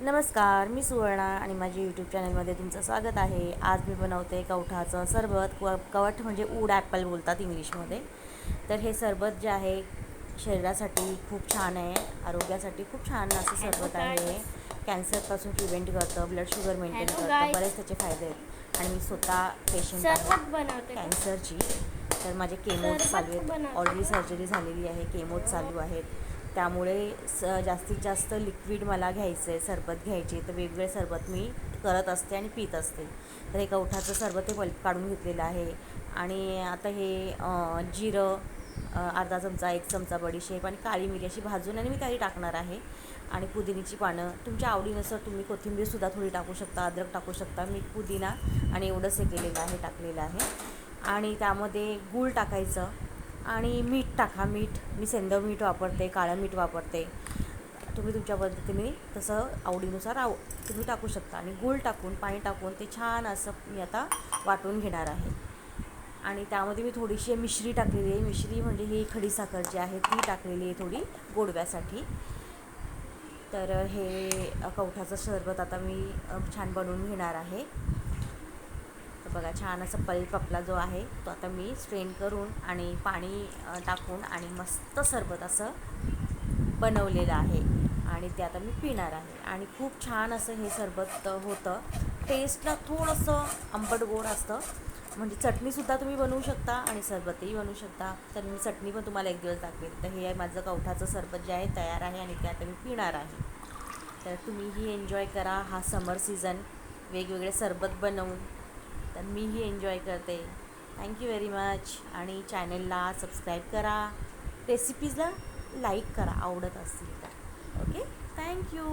नमस्कार, मी सुवर्णा आणि माझ्या यूट्यूब चॅनलमध्ये तुमचं स्वागत आहे. आज मी बनवते कवठाचं सरबत. कवठ म्हणजे ऊड ॲपल बोलतात इंग्लिशमध्ये. तर हे सरबत जे आहे शरीरासाठी खूप छान आहे, आरोग्यासाठी खूप छान असं सरबत आहे. कॅन्सरपासून प्रिव्हेंट करतं, ब्लड शुगर मेंटेन करतं, बरेच त्याचे फायदे आहेत. आणि मी स्वतः पेशंट आहे कॅन्सरची. तर माझे केमो चालू आहेत, ऑलरेडी सर्जरी झालेली आहे, केमो चालू आहेत. त्यामुळे जास्तीत जास्त लिक्विड मला घ्यायचं आहे, सरबत घ्यायचे. तर वेगवेगळे सरबत मी करत असते आणि पीत असते. तर हे कवठाचं सरबत हे पल्प काढून घेतलेलं आहे. आणि आता हे जिरं अर्धा चमचा, 1 चमचा बडीशेप आणि काळी मिरी अशी भाजून आणि मी काही टाकणार आहे. आणि पुदिन्याची पानं तुमच्या आवडीनुसार तुम्ही कोथिंबीरसुद्धा थोडी टाकू शकता, अद्रक टाकू शकता. मी पुदिना आणि एवढंच हे केलेलं आहे, टाकलेलं आहे. आणि त्यामध्ये गूळ टाकायचं आणि मीठ टाका. मी सेंधव मीठ वापरते, काळं मीठ वापरते. तुम्ही तुमच्या पद्धतीने तसं आवडीनुसार तुम्ही टाकू शकता. आणि गूळ टाकून, पाणी टाकून ते छान असं मी आता वाटून घेणार आहे. आणि त्यामध्ये मी थोडीशी मिश्री टाकलेली आहे. मिश्री म्हणजे ही खडीसाखर जी आहे ती टाकलेली आहे थोडी गोडव्यासाठी. तर हे कवठाचं सरबत आता मी छान बनवून घेणार आहे. तर बघा, छान असं पल्प आपला जो आहे तो आता मी स्ट्रेन करून आणि पाणी टाकून आणि मस्त सरबत असं बनवलेलं आहे. आणि ते आता मी पिणार आहे. आणि खूप छान असं हे सरबत होतं. टेस्टला थोडंसं आंबट गोड असतं. म्हणजे चटणीसुद्धा तुम्ही बनवू शकता आणि सरबतही बनवू शकता. तर मी चटणी पण तुम्हाला एक दिवस दाखवेल. तर हे माझं कवठाचं सरबत जे आहे तयार आहे आणि ते आता मी पिणार आहे. तर तुम्हीही एन्जॉय करा हा समर सीझन वेगवेगळे सरबत बनवून. तर मीही एन्जॉय करते. Thank you very much. आणि चॅनलला सबस्क्राईब करा, रेसिपीजला लाईक करा आवडत असतील तर. Okay, thank you.